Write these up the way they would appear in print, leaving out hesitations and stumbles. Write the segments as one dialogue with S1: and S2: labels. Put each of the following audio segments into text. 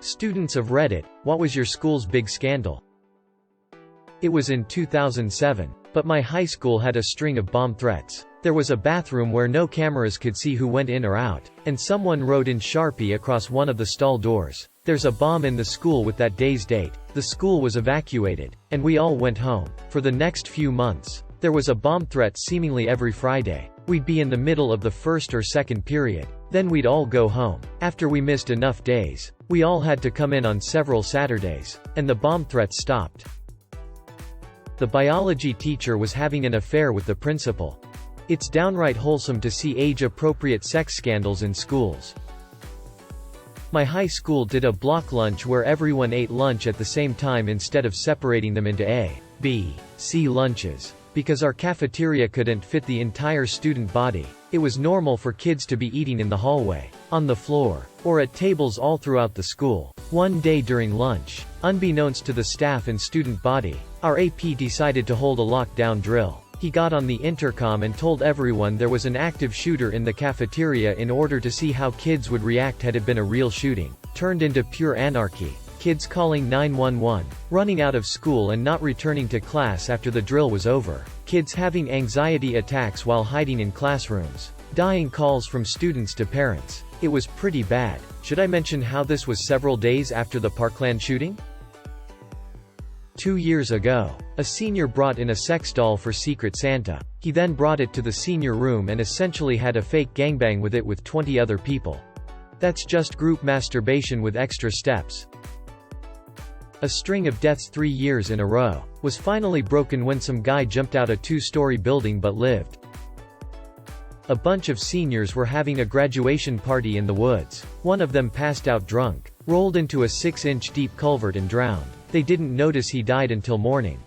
S1: Students of Reddit, what was your school's big scandal? It was in 2007, but my high school had a string of bomb threats. There was a bathroom where no cameras could see who went in or out, and someone wrote in Sharpie across one of the stall doors, "There's a bomb in the school with that day's date." The school was evacuated, and we all went home. For the next few months, there was a bomb threat seemingly every Friday. We'd be in the middle of the first or second period. Then we'd all go home. After we missed enough days, we all had to come in on several Saturdays, and the bomb threats stopped. The biology teacher was having an affair with the principal. It's downright wholesome to see age-appropriate sex scandals in schools. My high school did a block lunch where everyone ate lunch at the same time instead of separating them into A, B, C lunches. Because our cafeteria couldn't fit the entire student body, it was normal for kids to be eating in the hallway, on the floor, or at tables all throughout the school. One day during lunch, unbeknownst to the staff and student body, our AP decided to hold a lockdown drill. He got on the intercom and told everyone there was an active shooter in the cafeteria in order to see how kids would react had it been a real shooting. Turned into pure anarchy. Kids calling 911, running out of school and not returning to class after the drill was over. Kids having anxiety attacks while hiding in classrooms. Dying calls from students to parents. It was pretty bad. Should I mention how this was several days after the Parkland shooting? 2 years ago, a senior brought in a sex doll for Secret Santa. He then brought it to the senior room and essentially had a fake gangbang with it with 20 other people. That's just group masturbation with extra steps. A string of deaths 3 years in a row was finally broken when some guy jumped out a 2-story building but lived. A bunch of seniors were having a graduation party in the woods. One of them passed out drunk, rolled into a 6-inch deep culvert and drowned. They didn't notice he died until morning.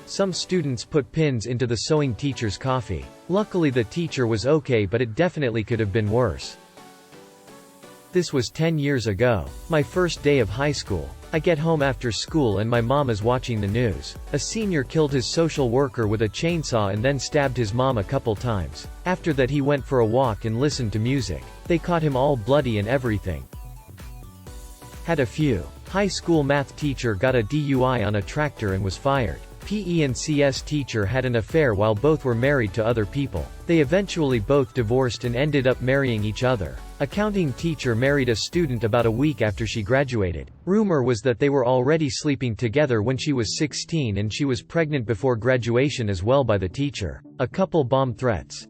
S1: Some students put pins into the sewing teacher's coffee. Luckily the teacher was okay, but it definitely could have been worse. This was 10 years ago. My first day of high school. I get home after school and my mom is watching the news. A senior killed his social worker with a chainsaw and then stabbed his mom a couple times. After that he went for a walk and listened to music. They caught him all bloody and everything. Had a few. High school math teacher got a DUI on a tractor and was fired. PE and CS teacher had an affair while both were married to other people. They eventually both divorced and ended up marrying each other. Accounting teacher married a student about a week after she graduated. Rumor was that they were already sleeping together when she was 16 and she was pregnant before graduation as well by the teacher. A couple bomb threats.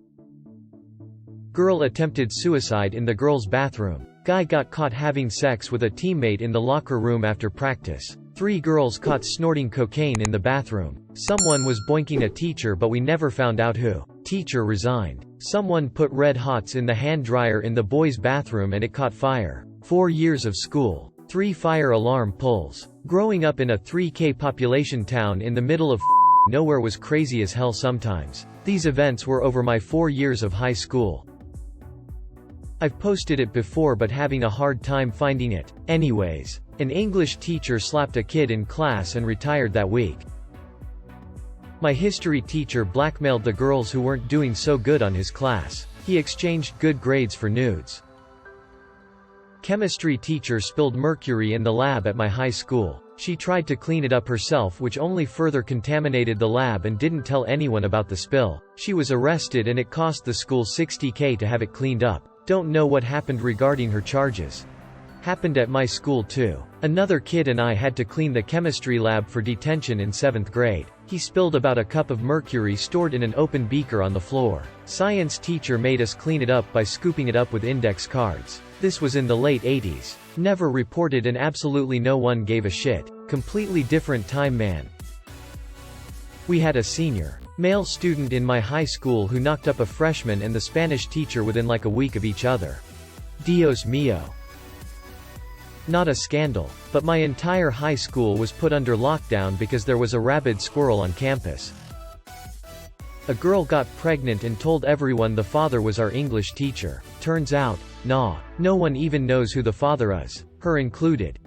S1: Girl attempted suicide in the girls' bathroom. Guy got caught having sex with a teammate in the locker room after practice. 3 girls caught snorting cocaine in the bathroom. Someone was boinking a teacher but we never found out who. Teacher resigned. Someone put red hots in the hand dryer in the boys' bathroom and it caught fire. 4 years of school. 3 fire alarm pulls. Growing up in a 3K population town in the middle of nowhere was crazy as hell sometimes. These events were over my 4 years of high school. I've posted it before but having a hard time finding it. Anyways, an English teacher slapped a kid in class and retired that week. My history teacher blackmailed the girls who weren't doing so good on his class. He exchanged good grades for nudes. Chemistry teacher spilled mercury in the lab at my high school. She tried to clean it up herself, which only further contaminated the lab, and didn't tell anyone about the spill. She was arrested and it cost the school $60K to have it cleaned up. Don't know what happened regarding her charges. Happened at my school too. Another kid and I had to clean the chemistry lab for detention in 7th grade. He spilled about a cup of mercury stored in an open beaker on the floor. Science teacher made us clean it up by scooping it up with index cards. This was in the late 80s. Never reported and absolutely no one gave a shit. Completely different time, man. We had a senior male student in my high school who knocked up a freshman and the Spanish teacher within like a week of each other. Dios mío. Not a scandal, but my entire high school was put under lockdown because there was a rabid squirrel on campus. A girl got pregnant and told everyone the father was our English teacher. Turns out, nah, no one even knows who the father is, her included.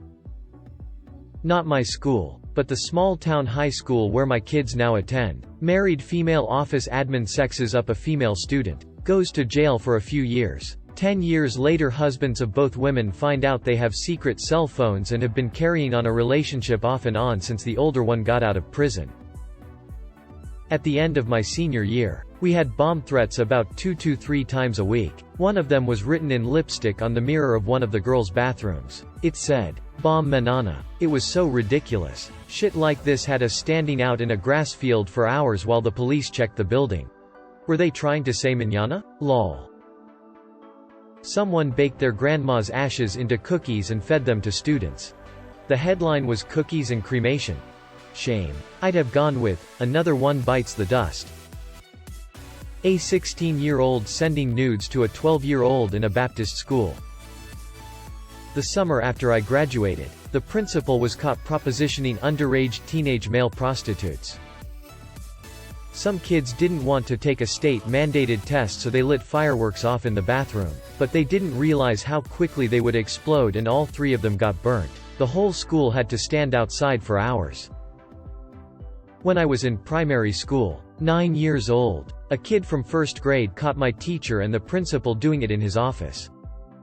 S1: Not my school, but the small-town high school where my kids now attend. Married female office admin sexes up a female student. Goes to jail for a few years. 10 years later, husbands of both women find out they have secret cell phones and have been carrying on a relationship off and on since the older one got out of prison. At the end of my senior year, we had bomb threats about 2 to 3 times a week. One of them was written in lipstick on the mirror of one of the girls' bathrooms. It said, "Bomb Manana." It was so ridiculous. Shit like this had us standing out in a grass field for hours while the police checked the building. Were they trying to say mañana? Lol. Someone baked their grandma's ashes into cookies and fed them to students. The headline was "Cookies and Cremation." Shame. I'd have gone with, "Another one bites the dust." A 16-year-old sending nudes to a 12-year-old in a Baptist school. The summer after I graduated, the principal was caught propositioning underage teenage male prostitutes. Some kids didn't want to take a state-mandated test, so they lit fireworks off in the bathroom. But they didn't realize how quickly they would explode, and all 3 of them got burnt. The whole school had to stand outside for hours. When I was in primary school, 9 years old, a kid from 1st grade caught my teacher and the principal doing it in his office.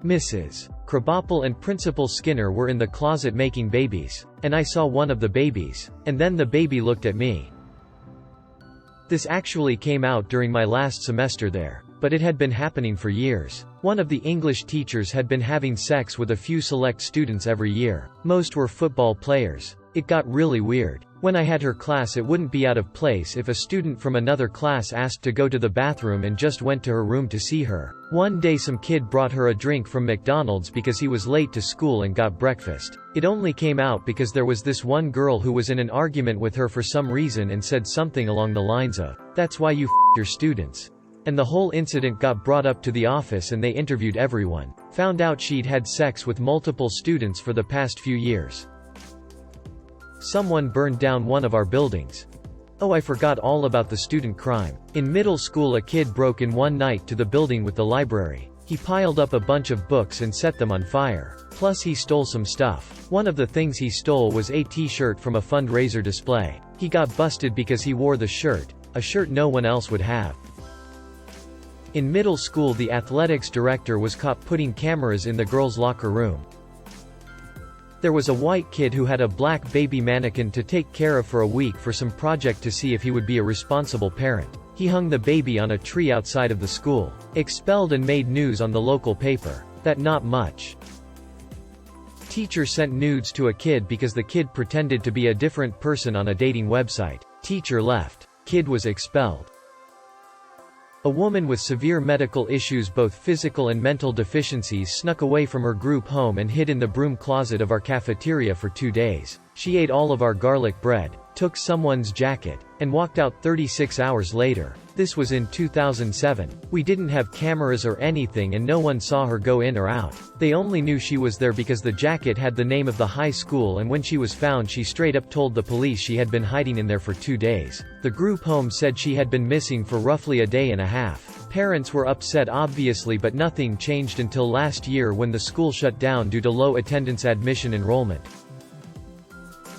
S1: Mrs. Krabappel and Principal Skinner were in the closet making babies, and I saw one of the babies, and then the baby looked at me. This actually came out during my last semester there, but it had been happening for years. One of the English teachers had been having sex with a few select students every year. Most were football players. It got really weird. When I had her class, it wouldn't be out of place if a student from another class asked to go to the bathroom and just went to her room to see her. One day some kid brought her a drink from McDonald's because he was late to school and got breakfast. It only came out because there was this one girl who was in an argument with her for some reason and said something along the lines of, "That's why you f*** your students." And the whole incident got brought up to the office and they interviewed everyone. Found out she'd had sex with multiple students for the past few years. Someone burned down one of our buildings. Oh, I forgot all about the student crime. In middle school, a kid broke in one night to the building with the library. He piled up a bunch of books and set them on fire. Plus he stole some stuff. One of the things he stole was a t-shirt from a fundraiser display. He got busted because he wore the shirt, a shirt no one else would have. In middle school, the athletics director was caught putting cameras in the girls' locker room. There was a white kid who had a black baby mannequin to take care of for a week for some project to see if he would be a responsible parent. He hung the baby on a tree outside of the school. Expelled and made news on the local paper. That not much. Teacher sent nudes to a kid because the kid pretended to be a different person on a dating website. Teacher left. Kid was expelled. A woman with severe medical issues, both physical and mental deficiencies, snuck away from her group home and hid in the broom closet of our cafeteria for 2 days. She ate all of our garlic bread, took someone's jacket, and walked out 36 hours later. This was in 2007. We didn't have cameras or anything and no one saw her go in or out. They only knew she was there because the jacket had the name of the high school, and when she was found she straight up told the police she had been hiding in there for 2 days. The group home said she had been missing for roughly a day and a half. Parents were upset obviously, but nothing changed until last year when the school shut down due to low attendance admission enrollment.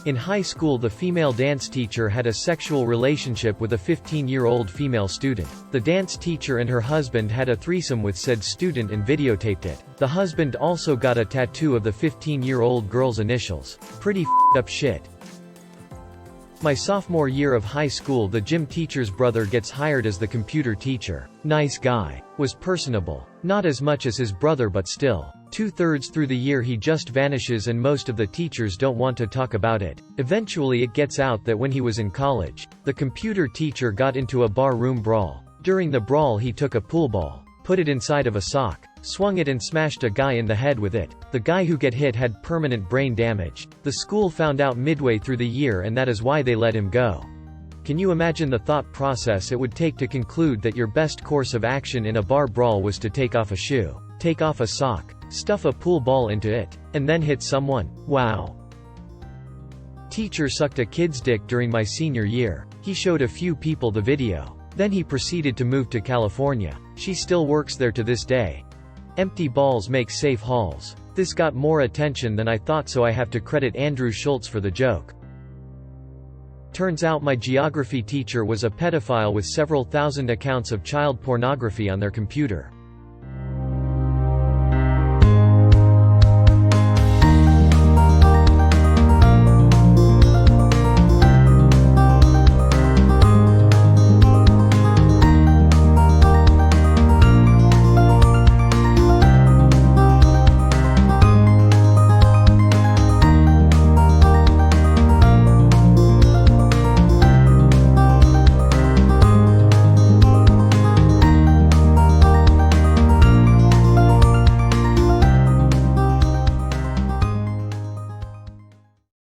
S1: In high school, the female dance teacher had a sexual relationship with a 15-year-old female student. The dance teacher and her husband had a threesome with said student and videotaped it. The husband also got a tattoo of the 15-year-old girl's initials. Pretty f***ed up shit. My sophomore year of high school, the gym teacher's brother gets hired as the computer teacher. Nice guy. Was personable. Not as much as his brother, but still. 2/3 through the year he just vanishes and most of the teachers don't want to talk about it. Eventually it gets out that when he was in college, the computer teacher got into a bar room brawl. During the brawl he took a pool ball, put it inside of a sock, swung it and smashed a guy in the head with it. The guy who got hit had permanent brain damage. The school found out midway through the year and that is why they let him go. Can you imagine the thought process it would take to conclude that your best course of action in a bar brawl was to take off a shoe, take off a sock, stuff a pool ball into it, and then hit someone? Wow. Teacher sucked a kid's dick during my senior year. He showed a few people the video. Then he proceeded to move to California. She still works there to this day. Empty balls make safe halls. This got more attention than I thought, so I have to credit Andrew Schultz for the joke. Turns out my geography teacher was a pedophile with several thousand accounts of child pornography on their computer.